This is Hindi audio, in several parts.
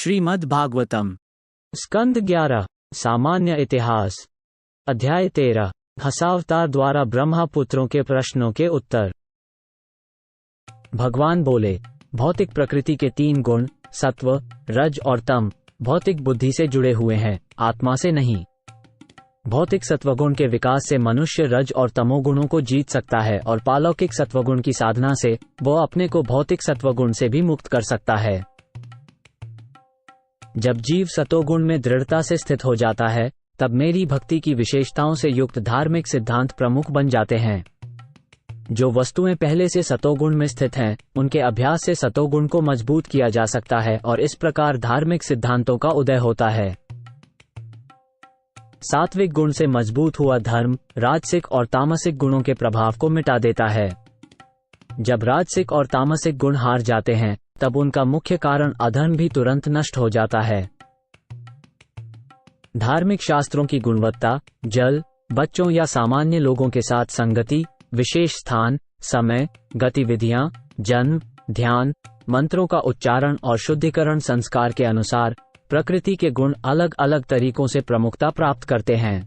श्रीमद् भागवतम स्कंद 11 सामान्य इतिहास अध्याय 13 हसावतार द्वारा ब्रह्मपुत्रों के प्रश्नों के उत्तर। भगवान बोले, भौतिक प्रकृति के 3 गुण सत्व, रज और तम भौतिक बुद्धि से जुड़े हुए हैं, आत्मा से नहीं। भौतिक सत्वगुण के विकास से मनुष्य रज और तमोगुणों को जीत सकता है और पालौकिक सत्वगुण की साधना से वो अपने को भौतिक सत्वगुण से भी मुक्त कर सकता है। जब जीव सतोगुण में दृढ़ता से स्थित हो जाता है, तब मेरी भक्ति की विशेषताओं से युक्त धार्मिक सिद्धांत प्रमुख बन जाते हैं। जो वस्तुएं पहले से सतोगुण में स्थित हैं, उनके अभ्यास से सतोगुण को मजबूत किया जा सकता है और इस प्रकार धार्मिक सिद्धांतों का उदय होता है। सात्विक गुण से मजबूत हुआ धर्म राजसिक और तामसिक गुणों के प्रभाव को मिटा देता है। जब राजसिक और तामसिक गुण हार जाते हैं, तब उनका मुख्य कारण अधर्म भी तुरंत नष्ट हो जाता है। धार्मिक शास्त्रों की गुणवत्ता जल, बच्चों या सामान्य लोगों के साथ संगति, विशेष स्थान, समय, गतिविधियां, जन्म, ध्यान, मंत्रों का उच्चारण और शुद्धिकरण संस्कार के अनुसार प्रकृति के गुण अलग अलग तरीकों से प्रमुखता प्राप्त करते हैं।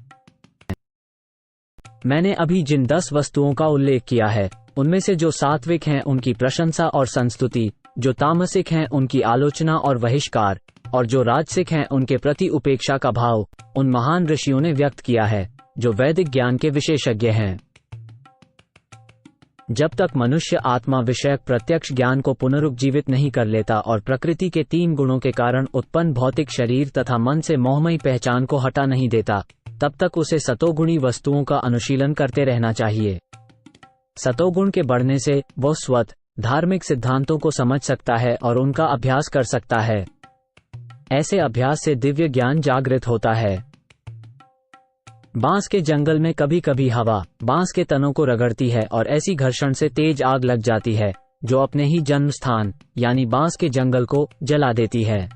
मैंने अभी जिन 10 वस्तुओं का उल्लेख किया है, उनमें से जो सात्विक हैं उनकी प्रशंसा और संस्तुति, जो तामसिक हैं उनकी आलोचना और बहिष्कार, और जो राजसिक हैं उनके प्रति उपेक्षा का भाव उन महान ऋषियों ने व्यक्त किया है, जो वैदिक ज्ञान के विशेषज्ञ हैं। जब तक मनुष्य आत्मा विषयक प्रत्यक्ष ज्ञान को पुनरुज्जीवित नहीं कर लेता और प्रकृति के 3 गुणों के कारण उत्पन्न भौतिक शरीर तथा मन से मोहमयी पहचान को हटा नहीं देता, तब तक उसे सतोगुणी वस्तुओं का अनुशीलन करते रहना चाहिए। सतोगुण के बढ़ने से वो स्वतः धार्मिक सिद्धांतों को समझ सकता है और उनका अभ्यास कर सकता है। ऐसे अभ्यास से दिव्य ज्ञान जागृत होता है। बांस के जंगल में कभी कभी हवा बांस के तनों को रगड़ती है और ऐसी घर्षण से तेज आग लग जाती है, जो अपने ही जन्म स्थान यानी बांस के जंगल को जला देती है।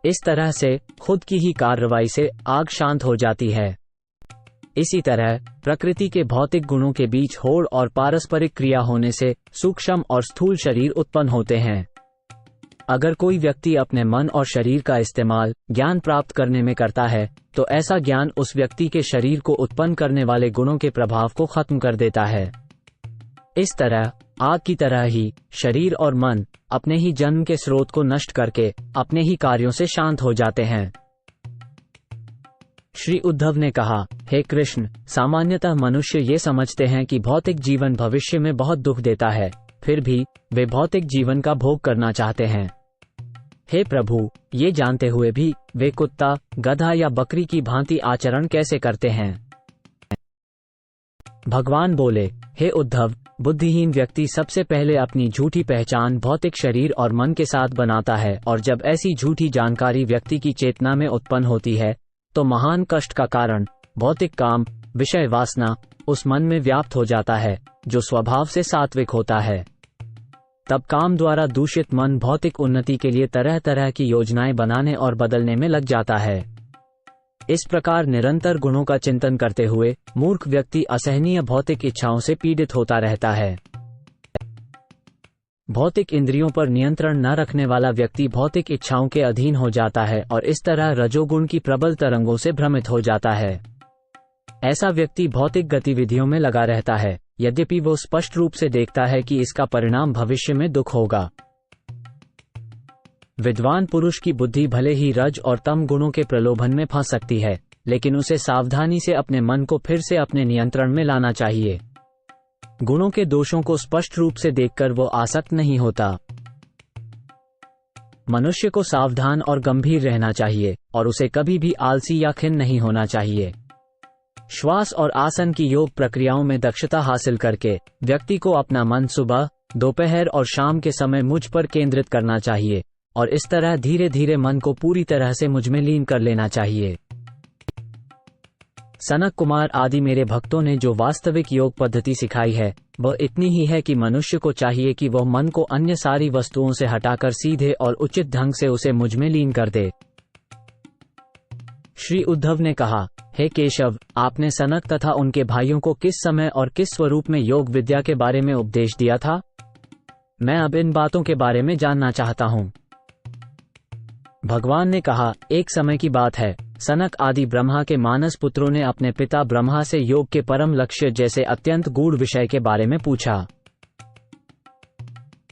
इस तरह से खुद की ही कार्रवाई से आग शांत हो जाती है। इसी तरह प्रकृति के भौतिक गुणों के बीच होड़ और पारस्परिक क्रिया होने से सूक्ष्म और स्थूल शरीर उत्पन्न होते हैं। अगर कोई व्यक्ति अपने मन और शरीर का इस्तेमाल ज्ञान प्राप्त करने में करता है, तो ऐसा ज्ञान उस व्यक्ति के शरीर को उत्पन्न करने वाले गुणों के प्रभाव को खत्म कर देता है। इस तरह आग की तरह ही शरीर और मन अपने ही जन्म के स्रोत को नष्ट करके अपने ही कार्यों से शांत हो जाते हैं। श्री उद्धव ने कहा, हे कृष्ण, सामान्यतः मनुष्य ये समझते हैं कि भौतिक जीवन भविष्य में बहुत दुख देता है, फिर भी वे भौतिक जीवन का भोग करना चाहते हैं। हे प्रभु, ये जानते हुए भी वे कुत्ता, गधा या बकरी की भांति आचरण कैसे करते हैं? भगवान बोले, हे उद्धव, बुद्धिहीन व्यक्ति सबसे पहले अपनी झूठी पहचान भौतिक शरीर और मन के साथ बनाता है, और जब ऐसी झूठी जानकारी व्यक्ति की चेतना में उत्पन्न होती है, तो महान कष्ट का कारण भौतिक काम, विषय वासना उस मन में व्याप्त हो जाता है, जो स्वभाव से सात्विक होता है। तब काम द्वारा दूषित मन भौतिक उन्नति के लिए तरह तरह की योजनाएं बनाने और बदलने में लग जाता है। इस प्रकार निरंतर गुणों का चिंतन करते हुए मूर्ख व्यक्ति असहनीय भौतिक इच्छाओं से पीड़ित होता रहता है। भौतिक इंद्रियों पर नियंत्रण न रखने वाला व्यक्ति भौतिक इच्छाओं के अधीन हो जाता है और इस तरह रजोगुण की प्रबल तरंगों से भ्रमित हो जाता है। ऐसा व्यक्ति भौतिक गतिविधियों में लगा रहता है, यद्यपि वो स्पष्ट रूप से देखता है कि इसका परिणाम भविष्य में दुख होगा। विद्वान पुरुष की बुद्धि भले ही रज और तम गुणों के प्रलोभन में फंस सकती है, लेकिन उसे सावधानी से अपने मन को फिर से अपने नियंत्रण में लाना चाहिए। गुणों के दोषों को स्पष्ट रूप से देखकर वो आसक्त नहीं होता। मनुष्य को सावधान और गंभीर रहना चाहिए और उसे कभी भी आलसी या खिन्न नहीं होना चाहिए। श्वास और आसन की योग प्रक्रियाओं में दक्षता हासिल करके व्यक्ति को अपना मन सुबह, दोपहर और शाम के समय मुझ पर केंद्रित करना चाहिए और इस तरह धीरे धीरे मन को पूरी तरह से मुझ में लीन कर लेना चाहिए। सनक कुमार आदि मेरे भक्तों ने जो वास्तविक योग पद्धति सिखाई है, वह इतनी ही है कि मनुष्य को चाहिए कि वह मन को अन्य सारी वस्तुओं से हटाकर सीधे और उचित ढंग से उसे मुझ में लीन कर दे। श्री उद्धव ने कहा, हे केशव, आपने सनक तथा उनके भाइयों को किस समय और किस स्वरूप में योग विद्या के बारे में उपदेश दिया था? मैं अब इन बातों के बारे में जानना चाहता हूँ। भगवान ने कहा, एक समय की बात है, सनक आदि ब्रह्मा के मानस पुत्रों ने अपने पिता ब्रह्मा से योग के परम लक्ष्य जैसे अत्यंत गूढ़ विषय के बारे में पूछा।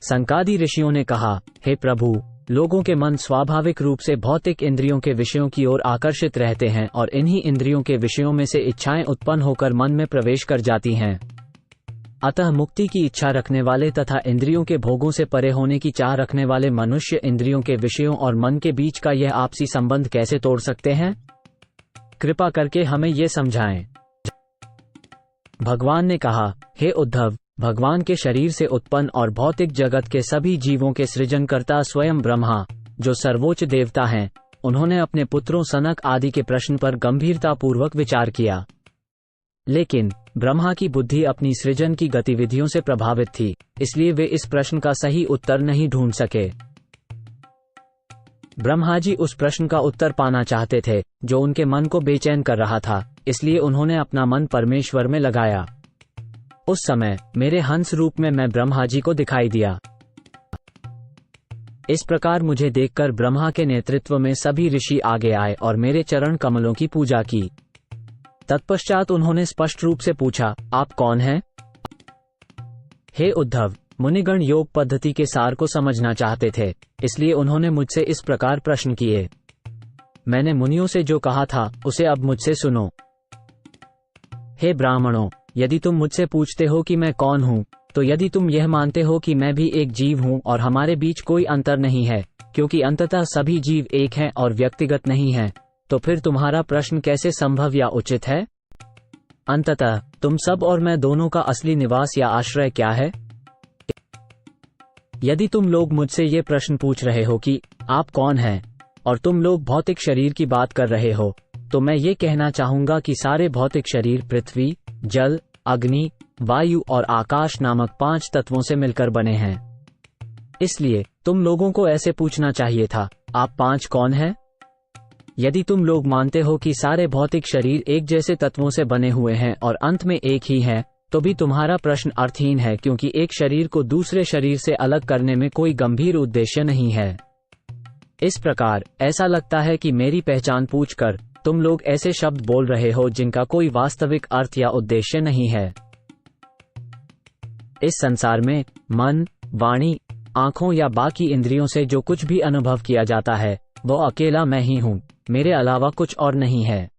सनकादि ऋषियों ने कहा, हे प्रभु, लोगों के मन स्वाभाविक रूप से भौतिक इंद्रियों के विषयों की ओर आकर्षित रहते हैं और इन्हीं इंद्रियों के विषयों में से इच्छाएं उत्पन्न होकर मन में प्रवेश कर जाती हैं। अतः मुक्ति की इच्छा रखने वाले तथा इंद्रियों के भोगों से परे होने की चाह रखने वाले मनुष्य इंद्रियों के विषयों और मन के बीच का यह आपसी संबंध कैसे तोड़ सकते हैं? कृपा करके हमें ये समझाएं। भगवान ने कहा, हे उद्धव, भगवान के शरीर से उत्पन्न और भौतिक जगत के सभी जीवों के सृजनकर्ता स्वयं ब्रह्मा, जो सर्वोच्च देवता हैं, उन्होंने अपने पुत्रों सनक आदि के प्रश्न पर गंभीरतापूर्वक विचार किया। लेकिन ब्रह्मा की बुद्धि अपनी सृजन की गतिविधियों से प्रभावित थी, इसलिए वे इस प्रश्न का सही उत्तर नहीं ढूंढ सके। ब्रह्मा जी उस प्रश्न का उत्तर पाना चाहते थे जो उनके मन को बेचैन कर रहा था, इसलिए उन्होंने अपना मन परमेश्वर में लगाया। उस समय मेरे हंस रूप में मैं ब्रह्मा जी को दिखाई दिया। इस प्रकार मुझे देखकर ब्रह्मा के नेतृत्व में सभी ऋषि आगे आए और मेरे चरण कमलों की पूजा की। तत्पश्चात उन्होंने स्पष्ट रूप से पूछा, आप कौन हैं? हे उद्धव, मुनिगण योग पद्धति के सार को समझना चाहते थे, इसलिए उन्होंने मुझसे इस प्रकार प्रश्न किए। मैंने मुनियों से जो कहा था उसे अब मुझसे सुनो। हे ब्राह्मणों, यदि तुम मुझसे पूछते हो कि मैं कौन हूँ, तो यदि तुम यह मानते हो कि मैं भी एक जीव हूँ और हमारे बीच कोई अंतर नहीं है, क्योंकि अंततः सभी जीव एक हैं और व्यक्तिगत नहीं हैं, तो फिर तुम्हारा प्रश्न कैसे संभव या उचित है? अंततः तुम सब और मैं दोनों का असली निवास या आश्रय क्या है? यदि तुम लोग मुझसे ये प्रश्न पूछ रहे हो कि आप कौन हैं, और तुम लोग भौतिक शरीर की बात कर रहे हो, तो मैं ये कहना चाहूंगा कि सारे भौतिक शरीर पृथ्वी, जल, अग्नि, वायु और आकाश नामक 5 तत्वों से मिलकर बने हैं। इसलिए तुम लोगों को ऐसे पूछना चाहिए था, आप 5 कौन हैं? यदि तुम लोग मानते हो कि सारे भौतिक शरीर एक जैसे तत्वों से बने हुए हैं और अंत में एक ही हैं, तो भी तुम्हारा प्रश्न अर्थहीन है, क्योंकि एक शरीर को दूसरे शरीर से अलग करने में कोई गंभीर उद्देश्य नहीं है। इस प्रकार ऐसा लगता है कि मेरी पहचान पूछकर तुम लोग ऐसे शब्द बोल रहे हो जिनका कोई वास्तविक अर्थ या उद्देश्य नहीं है। इस संसार में मन, वाणी, आंखों या बाकी इंद्रियों से जो कुछ भी अनुभव किया जाता है, वो अकेला मैं ही हूँ, मेरे अलावा कुछ और नहीं है।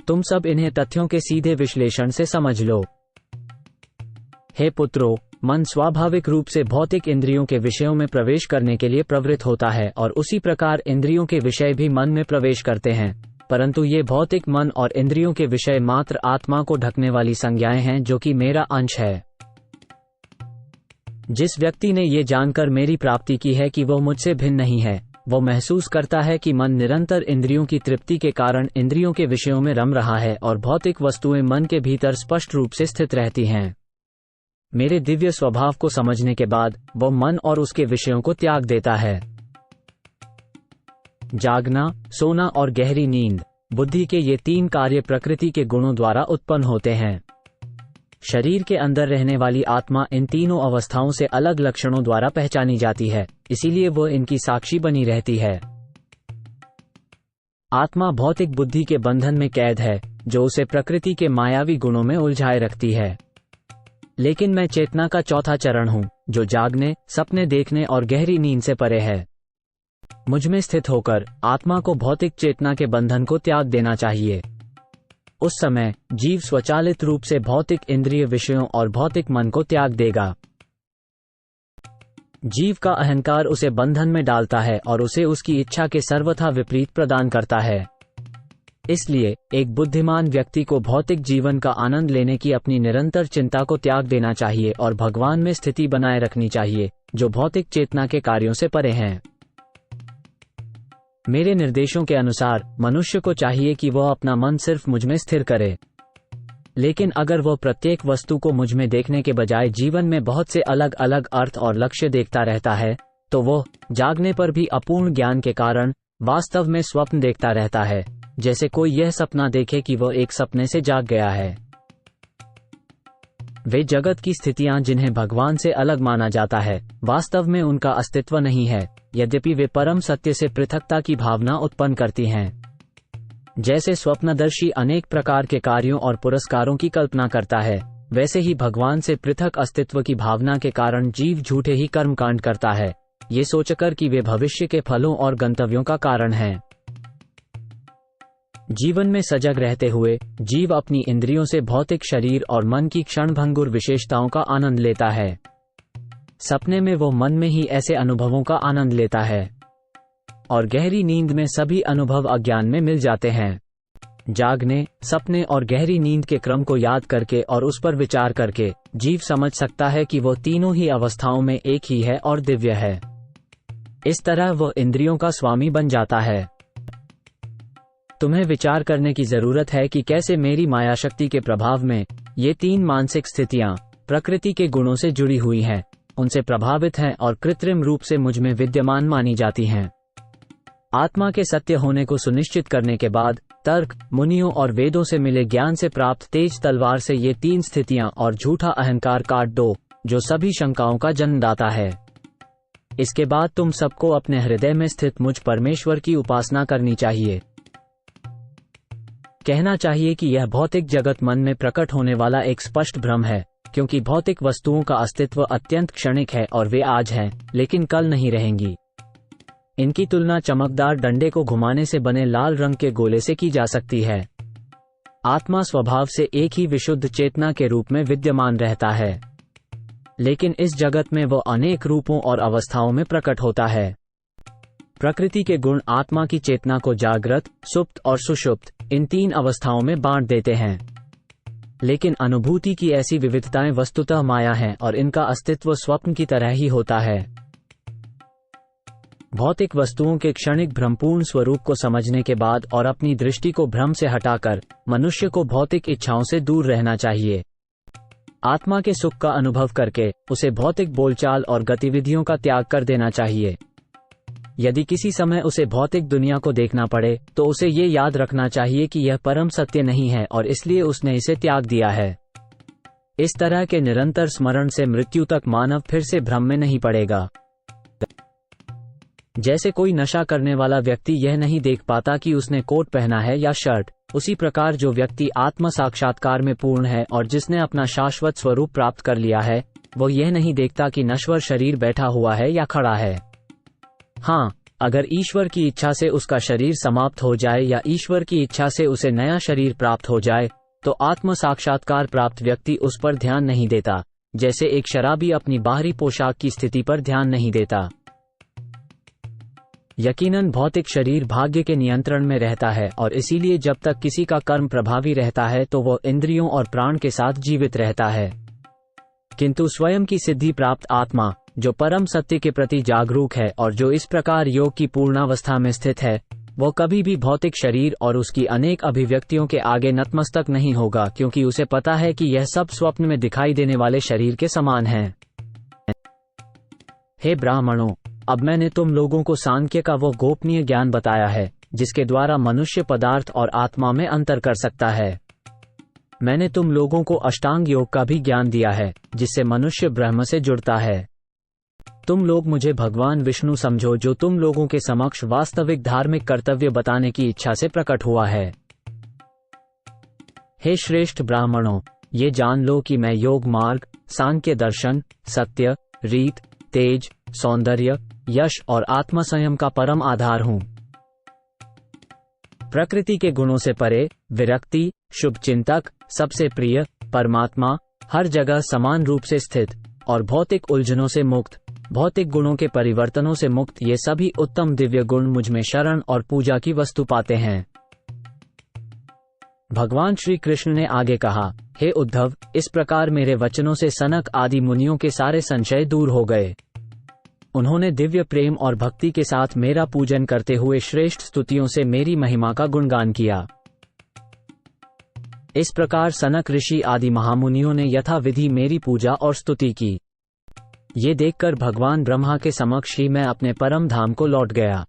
तुम सब इन्हें तथ्यों के सीधे विश्लेषण से समझ लो। हे पुत्रों, मन स्वाभाविक रूप से भौतिक इंद्रियों के विषयों में प्रवेश करने के लिए प्रवृत्त होता है और उसी प्रकार इंद्रियों के विषय भी मन में प्रवेश करते हैं, परंतु ये भौतिक मन और इंद्रियों के विषय मात्र आत्मा को ढकने वाली संज्ञाएं हैं, जो कि मेरा अंश है। जिस व्यक्ति ने ये जानकर मेरी प्राप्ति की है कि वो मुझसे भिन्न नहीं है, वो महसूस करता है कि मन निरंतर इंद्रियों की तृप्ति के कारण इंद्रियों के विषयों में रम रहा है और भौतिक वस्तुएं मन के भीतर स्पष्ट रूप से स्थित रहती हैं। मेरे दिव्य स्वभाव को समझने के बाद वो मन और उसके विषयों को त्याग देता है। जागना, सोना और गहरी नींद, बुद्धि के ये 3 कार्य प्रकृति के गुणों द्वारा उत्पन्न होते हैं। शरीर के अंदर रहने वाली आत्मा इन तीनों अवस्थाओं से अलग लक्षणों द्वारा पहचानी जाती है, इसीलिए वो इनकी साक्षी बनी रहती है। आत्मा भौतिक बुद्धि के बंधन में कैद है, जो उसे प्रकृति के मायावी गुणों में उलझाए रखती है। लेकिन मैं चेतना का चौथा चरण हूँ, जो जागने, सपने देखने और गहरी नींद से परे है। मुझमें स्थित होकर आत्मा को भौतिक चेतना के बंधन को त्याग देना चाहिए। उस समय जीव स्वचालित रूप से भौतिक इंद्रिय विषयों और भौतिक मन को त्याग देगा। जीव का अहंकार उसे बंधन में डालता है और उसे उसकी इच्छा के सर्वथा विपरीत प्रदान करता है। इसलिए एक बुद्धिमान व्यक्ति को भौतिक जीवन का आनंद लेने की अपनी निरंतर चिंता को त्याग देना चाहिए और भगवान में स्थिति बनाए रखनी चाहिए, जो भौतिक चेतना के कार्यों से परे हैं। मेरे निर्देशों के अनुसार मनुष्य को चाहिए कि वह अपना मन सिर्फ मुझ में स्थिर करे। लेकिन अगर वह प्रत्येक वस्तु को मुझ में देखने के बजाय जीवन में बहुत से अलग अलग अर्थ और लक्ष्य देखता रहता है, तो वह जागने पर भी अपूर्ण ज्ञान के कारण वास्तव में स्वप्न देखता रहता है, जैसे कोई यह सपना देखे कि वह एक सपने से जाग गया है। वे जगत की स्थितियां जिन्हें भगवान से अलग माना जाता है, वास्तव में उनका अस्तित्व नहीं है, यद्यपि वे परम सत्य से पृथकता की भावना उत्पन्न करती हैं। जैसे स्वप्नदर्शी अनेक प्रकार के कार्यों और पुरस्कारों की कल्पना करता है, वैसे ही भगवान से पृथक अस्तित्व की भावना के कारण जीव झूठे ही कर्मकांड करता है, ये सोचकर कि वे भविष्य के फलों और गंतव्यों का कारण हैं। जीवन में सजग रहते हुए जीव अपनी इंद्रियों से भौतिक शरीर और मन की क्षणभंगुर विशेषताओं का आनंद लेता है। सपने में वो मन में ही ऐसे अनुभवों का आनंद लेता है और गहरी नींद में सभी अनुभव अज्ञान में मिल जाते हैं। जागने, सपने और गहरी नींद के क्रम को याद करके और उस पर विचार करके जीव समझ सकता है कि वो तीनों ही अवस्थाओं में एक ही है और दिव्य है। इस तरह वो इंद्रियों का स्वामी बन जाता है। तुम्हें विचार करने की जरूरत है कि कैसे मेरी मायाशक्ति के प्रभाव में ये तीन मानसिक स्थितियां प्रकृति के गुणों से जुड़ी हुई हैं, उनसे प्रभावित हैं और कृत्रिम रूप से मुझ में विद्यमान मानी जाती हैं। आत्मा के सत्य होने को सुनिश्चित करने के बाद तर्क, मुनियों और वेदों से मिले ज्ञान से प्राप्त तेज तलवार से ये तीन स्थितियां और झूठा अहंकार काट दो, जो सभी शंकाओं का जन्मदाता है। इसके बाद तुम सबको अपने हृदय में स्थित मुझ परमेश्वर की उपासना करनी चाहिए। कहना चाहिए कि यह भौतिक जगत मन में प्रकट होने वाला एक स्पष्ट भ्रम है, क्योंकि भौतिक वस्तुओं का अस्तित्व अत्यंत क्षणिक है और वे आज हैं, लेकिन कल नहीं रहेंगी। इनकी तुलना चमकदार डंडे को घुमाने से बने लाल रंग के गोले से की जा सकती है। आत्मा स्वभाव से एक ही विशुद्ध चेतना के रूप में विद्यमान रहता है, लेकिन इस जगत में वो अनेक रूपों और अवस्थाओं में प्रकट होता है। प्रकृति के गुण आत्मा की चेतना को जागृत, सुप्त और सुषुप्त इन तीन अवस्थाओं में बांट देते हैं, लेकिन अनुभूति की ऐसी विविधताएं वस्तुतः माया हैं और इनका अस्तित्व स्वप्न की तरह ही होता है। भौतिक वस्तुओं के क्षणिक भ्रमपूर्ण स्वरूप को समझने के बाद और अपनी दृष्टि को भ्रम से हटाकर मनुष्य को भौतिक इच्छाओं से दूर रहना चाहिए। आत्मा के सुख का अनुभव करके उसे भौतिक बोलचाल और गतिविधियों का त्याग कर देना चाहिए। यदि किसी समय उसे भौतिक दुनिया को देखना पड़े तो उसे ये याद रखना चाहिए कि यह परम सत्य नहीं है और इसलिए उसने इसे त्याग दिया है। इस तरह के निरंतर स्मरण से मृत्यु तक मानव फिर से भ्रम में नहीं पड़ेगा। जैसे कोई नशा करने वाला व्यक्ति यह नहीं देख पाता कि उसने कोट पहना है या शर्ट, उसी प्रकार जो व्यक्ति आत्म साक्षात्कार में पूर्ण है और जिसने अपना शाश्वत स्वरूप प्राप्त कर लिया है, वो यह नहीं देखता कि नश्वर शरीर बैठा हुआ है या खड़ा है। हाँ, अगर ईश्वर की इच्छा से उसका शरीर समाप्त हो जाए या ईश्वर की इच्छा से उसे नया शरीर प्राप्त हो जाए, तो आत्म साक्षात्कार प्राप्त व्यक्ति उस पर ध्यान नहीं देता, जैसे एक शराबी अपनी बाहरी पोशाक की स्थिति पर ध्यान नहीं देता। यकीनन भौतिक शरीर भाग्य के नियंत्रण में रहता है और इसीलिए जब तक किसी का कर्म प्रभावी रहता है तो वो इंद्रियों और प्राण के साथ जीवित रहता है। किंतु स्वयं की सिद्धि प्राप्त आत्मा, जो परम सत्य के प्रति जागरूक है और जो इस प्रकार योग की पूर्णावस्था में स्थित है, वो कभी भी भौतिक शरीर और उसकी अनेक अभिव्यक्तियों के आगे नतमस्तक नहीं होगा, क्योंकि उसे पता है कि यह सब स्वप्न में दिखाई देने वाले शरीर के समान है। हे ब्राह्मणों, अब मैंने तुम लोगों को सांख्य का वो गोपनीय ज्ञान बताया है जिसके द्वारा मनुष्य पदार्थ और आत्मा में अंतर कर सकता है। मैंने तुम लोगों को अष्टांग योग का भी ज्ञान दिया है जिससे मनुष्य ब्रह्म से जुड़ता है। तुम लोग मुझे भगवान विष्णु समझो, जो तुम लोगों के समक्ष वास्तविक धार्मिक कर्तव्य बताने की इच्छा से प्रकट हुआ है। हे श्रेष्ठ ब्राह्मणों, ये जान लो कि मैं योग मार्ग, सांख्य दर्शन, सत्य, रीत, तेज, सौंदर्य, यश और आत्म संयम का परम आधार हूँ। प्रकृति के गुणों से परे, विरक्ति, शुभ चिंतक, सबसे प्रिय, परमात्मा, हर जगह समान रूप से स्थित और भौतिक उलझनों से मुक्त, भौतिक गुणों के परिवर्तनों से मुक्त, ये सभी उत्तम दिव्य गुण मुझ में शरण और पूजा की वस्तु पाते हैं। भगवान श्री कृष्ण ने आगे कहा, हे उद्धव, इस प्रकार मेरे वचनों से सनक आदि मुनियों के सारे संशय दूर हो गए। उन्होंने दिव्य प्रेम और भक्ति के साथ मेरा पूजन करते हुए श्रेष्ठ स्तुतियों से मेरी महिमा का गुणगान किया। इस प्रकार सनक ऋषि आदि महामुनियों ने यथाविधि मेरी पूजा और स्तुति की। ये देखकर भगवान ब्रह्मा के समक्ष ही मैं अपने परम धाम को लौट गया।